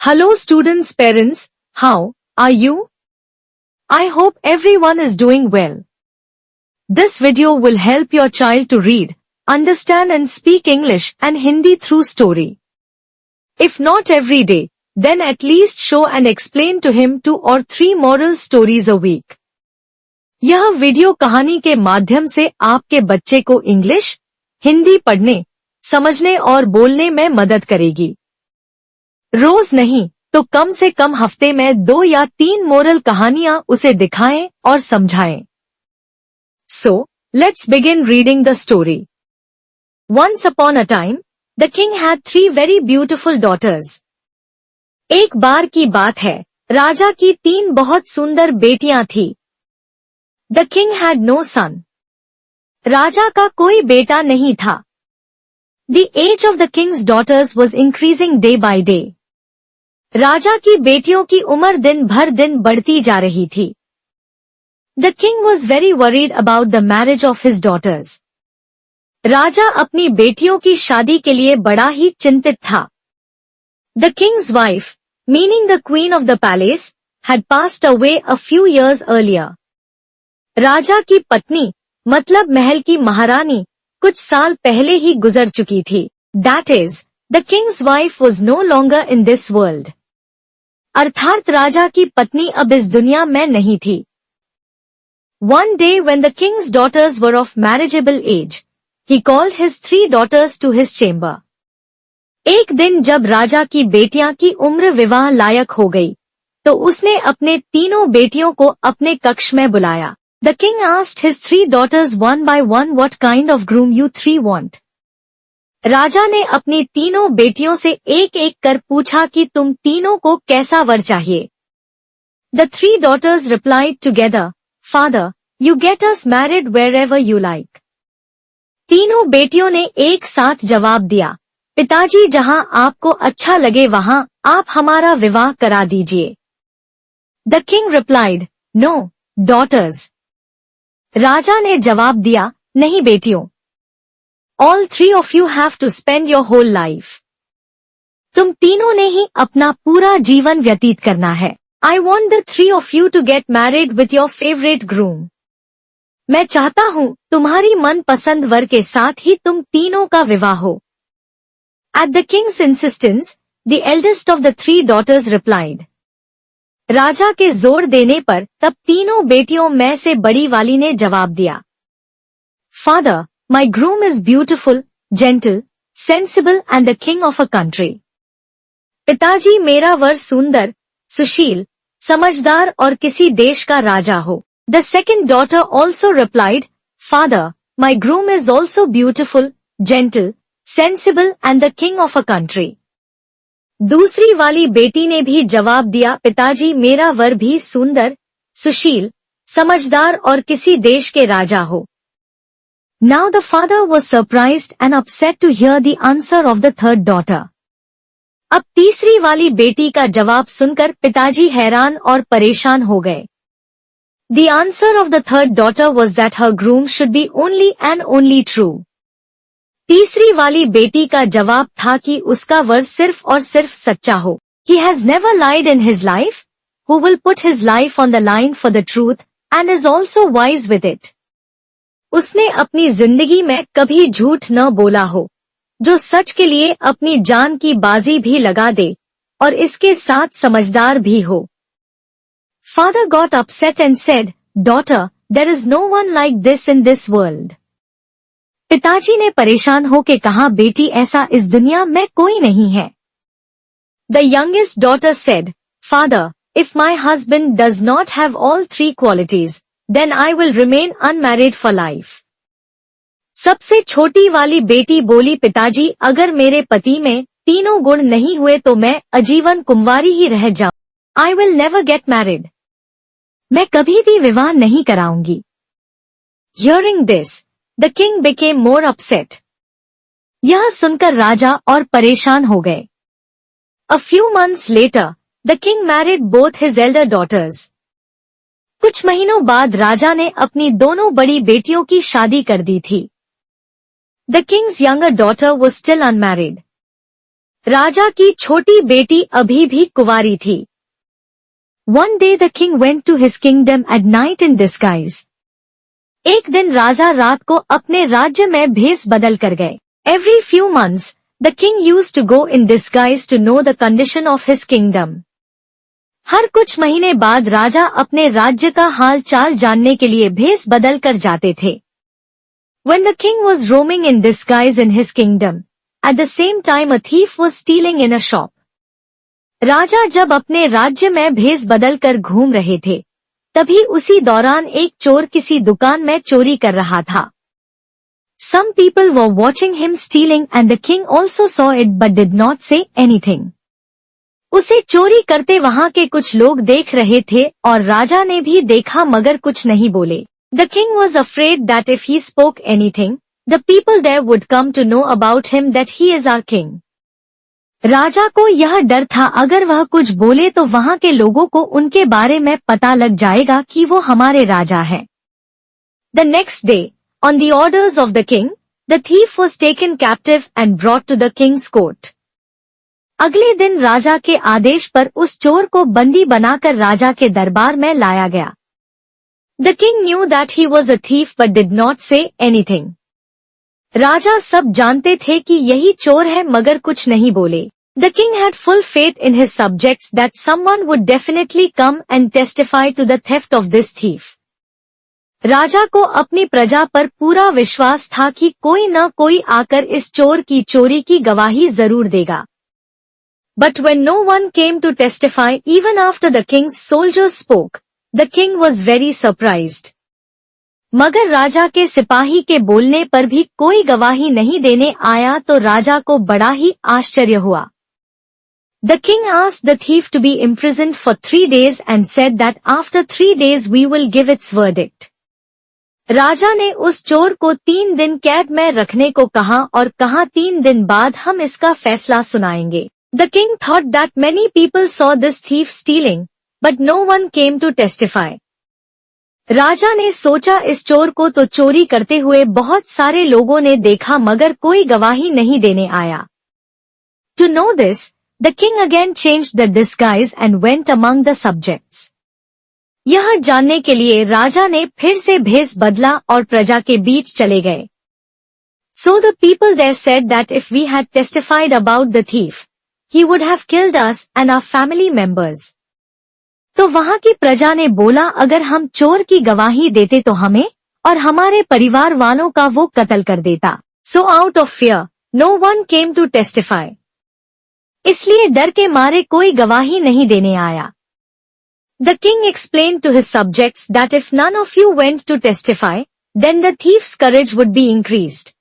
Hello students, parents, how are you? I hope everyone is doing well. This video will help your child to read, understand and speak English and Hindi through story. If not every day, then at least show and explain to him 2 or 3 moral stories a week. यह video कहानी के माध्यम से आपके बच्चे को English, Hindi पढ़ने, समझने और बोलने में मदद करेगी। रोज नहीं तो कम से कम हफ्ते में 2 या 3 मोरल कहानियां उसे दिखाएं और समझाएं। So, let's begin reading the story. Once upon a time, the king had 3 very beautiful daughters. एक बार की बात है, राजा की 3 बहुत सुंदर बेटियां थी। The king had no son. राजा का कोई बेटा नहीं था। The age of the king's daughters was increasing day by day. राजा की बेटियों की उम्र दिन भर दिन बढ़ती जा रही थी। The king was very worried about the marriage of his daughters. राजा अपनी बेटियों की शादी के लिए बड़ा ही चिंतित था। The king's wife, meaning the queen of the palace, had passed away a few years earlier. राजा की पत्नी, मतलब महल की महारानी, कुछ साल पहले ही गुजर चुकी थी। That is, the king's wife was no longer in this world. अर्थात राजा की पत्नी अब इस दुनिया में नहीं थी। One day when the king's daughters were of marriageable age, he called his 3 daughters to his chamber. एक दिन जब राजा की बेटियां की उम्र विवाह लायक हो गई, तो उसने अपने तीनों बेटियों को अपने कक्ष में बुलाया। The king asked his 3 daughters one by one what kind of groom you 3 want. राजा ने अपनी तीनों बेटियों से एक एक कर पूछा कि तुम तीनों को कैसा वर चाहिए। The 3 daughters replied together, Father, you get us married wherever you like. तीनों बेटियों ने एक साथ जवाब दिया, पिताजी जहां आपको अच्छा लगे वहां आप हमारा विवाह करा दीजिए। The king replied, No, daughters. राजा ने जवाब दिया, नहीं बेटियों। All 3 of you have to spend your whole life. तुम तीनों ने ही अपना पूरा जीवन व्यतीत करना है। I want the 3 of you to get married with your favorite groom. मैं चाहता हूँ तुम्हारी मनपसंद वर के साथ ही तुम तीनों का विवाह हो। At the king's insistence, the eldest of the 3 daughters replied. राजा के जोर देने पर तब तीनों बेटियों में से बड़ी वाली ने जवाब दिया, Father, my groom is beautiful, gentle, sensible and the king of a country. पिताजी मेरा वर सुंदर, सुशील, समझदार और किसी देश का राजा हो। The second daughter also replied, Father, my groom is also beautiful, gentle, sensible and the king of a country. दूसरी वाली बेटी ने भी जवाब दिया, पिताजी मेरा वर भी सुंदर, सुशील, समझदार और किसी देश के राजा हो। Now the father was surprised and upset to hear the answer of the third daughter. अब तीसरी वाली बेटी का जवाब सुनकर पिताजी हैरान और परेशान हो गए। The answer of the third daughter was that her groom should be only and only true. तीसरी वाली बेटी का जवाब था कि उसका वर सिर्फ और सिर्फ सच्चा हो। He has never lied in his life, who will put his life on the line for the truth and is also wise with it. उसने अपनी जिंदगी में कभी झूठ न बोला हो, जो सच के लिए अपनी जान की बाजी भी लगा दे और इसके साथ समझदार भी हो। Father got upset and said, Daughter, there is no one like this in this world. पिताजी ने परेशान होकर कहा, बेटी ऐसा इस दुनिया में कोई नहीं है। The youngest daughter said, Father, if my husband does not have all 3 qualities, then I will remain unmarried for life. सबसे छोटी वाली बेटी बोली, पिताजी अगर मेरे पति में तीनों गुण नहीं हुए तो मैं आजीवन कुंवारी ही रह जाऊं। I will never get married. मैं कभी भी विवाह नहीं कराऊंगी। Hearing this, the king became more upset. यह सुनकर राजा और परेशान हो गए। A few months later, the king married both his elder daughters. कुछ महीनों बाद राजा ने अपनी दोनों बड़ी बेटियों की शादी कर दी थी। The king's younger daughter was still unmarried. राजा की छोटी बेटी अभी भी कुंवारी थी। One day the king went to his kingdom at night in disguise. एक दिन राजा रात को अपने राज्य में भेष बदल कर गए। Every few months, the king used to go in disguise to know the condition of his kingdom. हर कुछ महीने बाद राजा अपने राज्य का हाल चाल जानने के लिए भेष बदल कर जाते थे। When the king was roaming in disguise in his kingdom, at the same time a thief was stealing in a shop. राजा जब अपने राज्य में भेष बदल कर घूम रहे थे, तभी उसी दौरान एक चोर किसी दुकान में चोरी कर रहा था। Some people were watching him stealing and the king also saw it but did not say anything. उसे चोरी करते वहां के कुछ लोग देख रहे थे और राजा ने भी देखा मगर कुछ नहीं बोले। The king was afraid that if he spoke anything, the people there would come to know about him that he is our king. राजा को यह डर था अगर वह कुछ बोले तो वहां के लोगों को उनके बारे में पता लग जाएगा कि वो हमारे राजा है। The next day, on the orders of the king, the thief was taken captive and brought to the king's court. अगले दिन राजा के आदेश पर उस चोर को बंदी बनाकर राजा के दरबार में लाया गया। The king knew that he was a thief but did not say anything. राजा सब जानते थे कि यही चोर है मगर कुछ नहीं बोले। The king had full faith in his subjects that someone would definitely come and testify to the theft of this thief. राजा को अपनी प्रजा पर पूरा विश्वास था कि कोई न कोई आकर इस चोर की चोरी की गवाही जरूर देगा। But when no one came to testify even after the king's soldiers spoke, the king was very surprised. मगर राजा के सिपाही के बोलने पर भी कोई गवाही नहीं देने आया तो राजा को बड़ा ही आश्चर्य हुआ। The king asked the thief to be imprisoned for 3 days and said that after 3 days we will give its verdict. राजा ने उस चोर को 3 दिन कैद में रखने को कहा और कहा 3 दिन बाद हम इसका फैसला सुनाएंगे। The king thought that many people saw this thief stealing, but no one came to testify. राजा ने सोचा इस चोर को तो चोरी करते हुए बहुत सारे लोगों ने देखा मगर कोई गवाही नहीं देने आया। To know this, the king again changed the disguise and went among the subjects. यह जानने के लिए राजा ने फिर से भेष बदला और प्रजा के बीच चले गए। So the people there said that if we had testified about the thief, he would have killed us and our family members. तो वहां की प्रजा ने बोला अगर हम चोर की गवाही देते तो हमें और हमारे परिवार वालों का वो कत्ल कर देता। So out of fear, no one came to testify. इसलिए डर के मारे कोई गवाही नहीं देने आया। The king explained to his subjects that if none of you went to testify, then the thief's courage would be increased.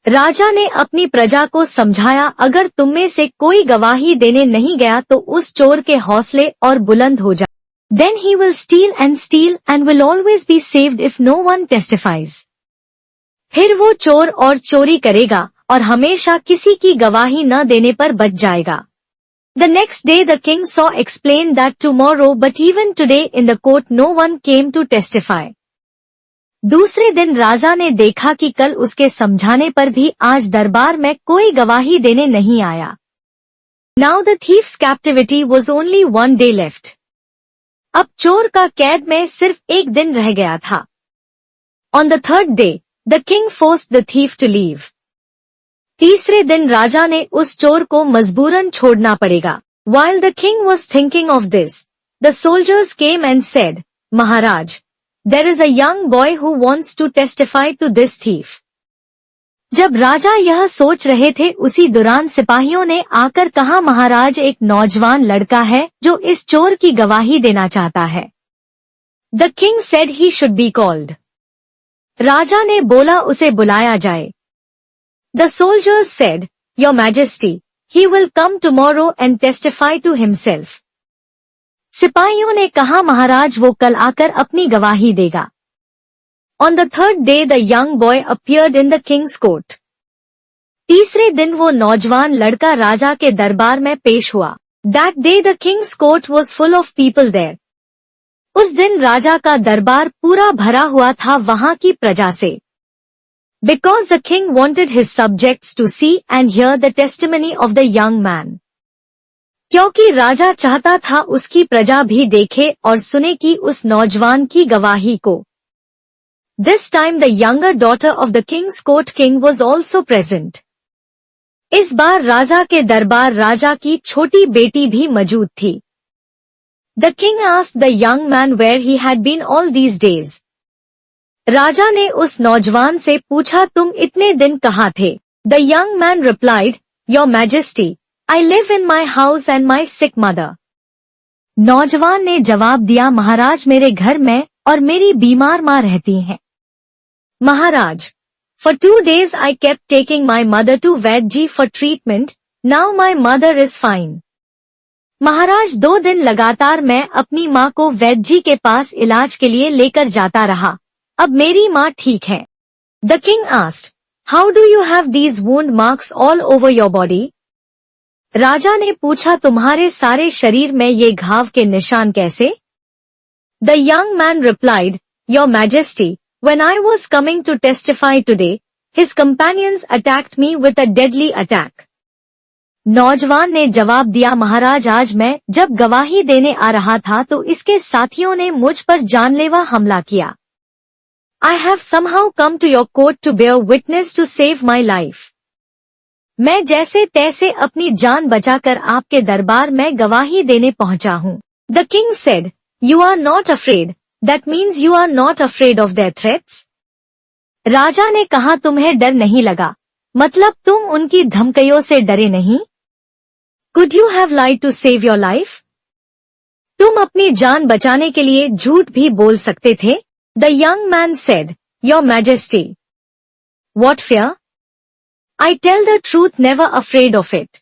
राजा ने अपनी प्रजा को समझाया अगर तुम में से कोई गवाही देने नहीं गया तो उस चोर के हौसले और बुलंद हो जाए। Then he will steal and will always be saved if no one testifies. फिर वो चोर और चोरी करेगा और हमेशा किसी की गवाही न देने पर बच जाएगा। The next day the king saw explained that tomorrow but even today in the court no one came to testify. दूसरे दिन राजा ने देखा कि कल उसके समझाने पर भी आज दरबार में कोई गवाही देने नहीं आया। Now the thief's captivity was only 1 day left. अब चोर का कैद में सिर्फ 1 दिन रह गया था। On the 3rd day, the king forced the thief to leave. तीसरे दिन राजा ने उस चोर को मजबूरन छोड़ना पड़ेगा। While the king was thinking of this, the soldiers came and said, Maharaj, there is a young boy who wants to testify to this thief. जब राजा यह सोच रहे थे उसी दौरान सिपाहियों ने आकर कहा महाराज एक नौजवान लड़का है जो इस चोर की गवाही देना चाहता है। The king said he should be called. राजा ने बोला उसे बुलाया जाए। The soldiers said, Your Majesty, he will come tomorrow and testify to himself. सिपाहियों ने कहा महाराज वो कल आकर अपनी गवाही देगा। On the 3rd day the young boy appeared in the king's court. तीसरे दिन वो नौजवान लड़का राजा के दरबार में पेश हुआ। That day the king's court was full of people there. उस दिन राजा का दरबार पूरा भरा हुआ था वहां की प्रजा से। Because the king wanted his subjects to see and hear the testimony of the young man. क्योंकि राजा चाहता था उसकी प्रजा भी देखे और सुने कि उस नौजवान की गवाही को. This time the younger daughter of the king's court king was also present. इस बार राजा के दरबार राजा की छोटी बेटी भी मौजूद थी. The king asked the young man where he had been all these days. राजा ने उस नौजवान से पूछा तुम इतने दिन कहाँ थे? The young man replied, Your Majesty, I live in my house and my sick mother. नौजवान ने जवाब दिया महाराज मेरे घर में और मेरी बीमार माँ रहती हैं. महाराज, for 2 days I kept taking my mother to Vaidji for treatment, now my mother is fine. महाराज 2 दिन लगातार मैं अपनी माँ को वैद्य के पास इलाज के लिए लेकर जाता रहा, अब मेरी माँ ठीक है. The king asked, How do you have these wound marks all over your body? राजा ने पूछा तुम्हारे सारे शरीर में ये घाव के निशान कैसे? The young man replied, Your Majesty, when I was coming to testify today, his companions attacked me with a deadly attack. नौजवान ने जवाब दिया महाराज आज मैं जब गवाही देने आ रहा था तो इसके साथियों ने मुझ पर जानलेवा हमला किया. I have somehow come to your court to bear witness to save my life. मैं जैसे तैसे अपनी जान बचाकर आपके दरबार में गवाही देने पहुंचा हूँ. The king said, You are not afraid, that means you are not afraid of their threats. राजा ने कहा तुम्हें डर नहीं लगा, मतलब तुम उनकी धमकियों से डरे नहीं? Could you have lied to save your life? तुम अपनी जान बचाने के लिए झूठ भी बोल सकते थे? The young man said, Your Majesty. What fear? I tell the truth, never afraid of it.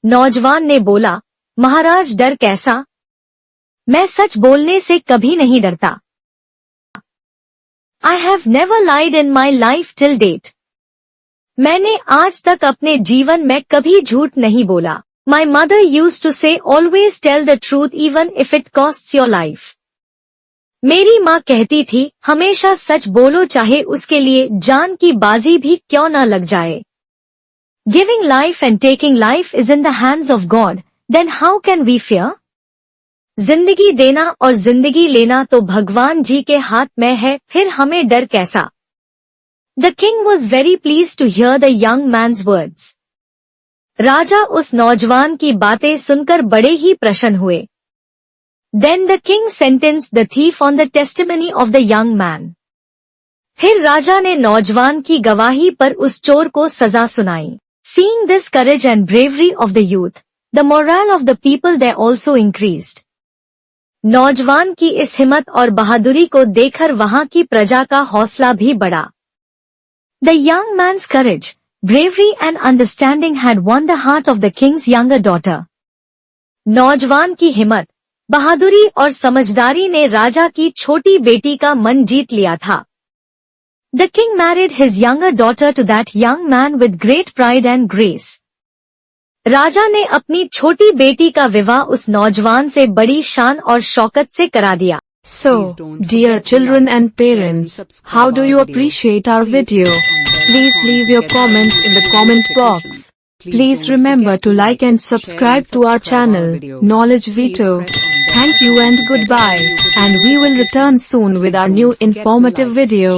नौजवान ने बोला, महाराज डर कैसा? मैं सच बोलने से कभी नहीं डरता. I have never lied in my life till date. मैंने आज तक अपने जीवन में कभी झूठ नहीं बोला. My mother used to say always tell the truth even if it costs your life. मेरी माँ कहती थी हमेशा सच बोलो चाहे उसके लिए जान की बाजी भी क्यों न लग जाए. Giving life and taking life is in the hands of God, then how can we fear? जिंदगी देना और जिंदगी लेना तो भगवान जी के हाथ में है, फिर हमें डर कैसा? The king was very pleased to hear the young man's words. राजा उस नौजवान की बातें सुनकर बड़े ही प्रसन्न हुए. Then the king sentenced the thief on the testimony of the young man. फिर राजा ने नौजवान की गवाही पर उस चोर को सजा सुनाई. Seeing this courage and bravery of the youth, the morale of the people there also increased. नौजवान की इस हिम्मत और बहादुरी को देखकर वहां की प्रजा का हौसला भी बढ़ा. The young man's courage, bravery and understanding had won the heart of the king's younger daughter. नौजवान की हिम्मत, बहादुरी और समझदारी ने राजा की छोटी बेटी का मन जीत लिया था. The king married his younger daughter to that young man with great pride and grace. राजा ने अपनी छोटी बेटी का विवाह उस नौजवान से बड़ी शान और शौकत से करा दिया. So, dear children and parents, how do you appreciate our video? Please leave your comments in the comment box. Please remember to like and subscribe to our channel, Knowledge Vito. Thank you and goodbye, and we will return soon with our new informative video.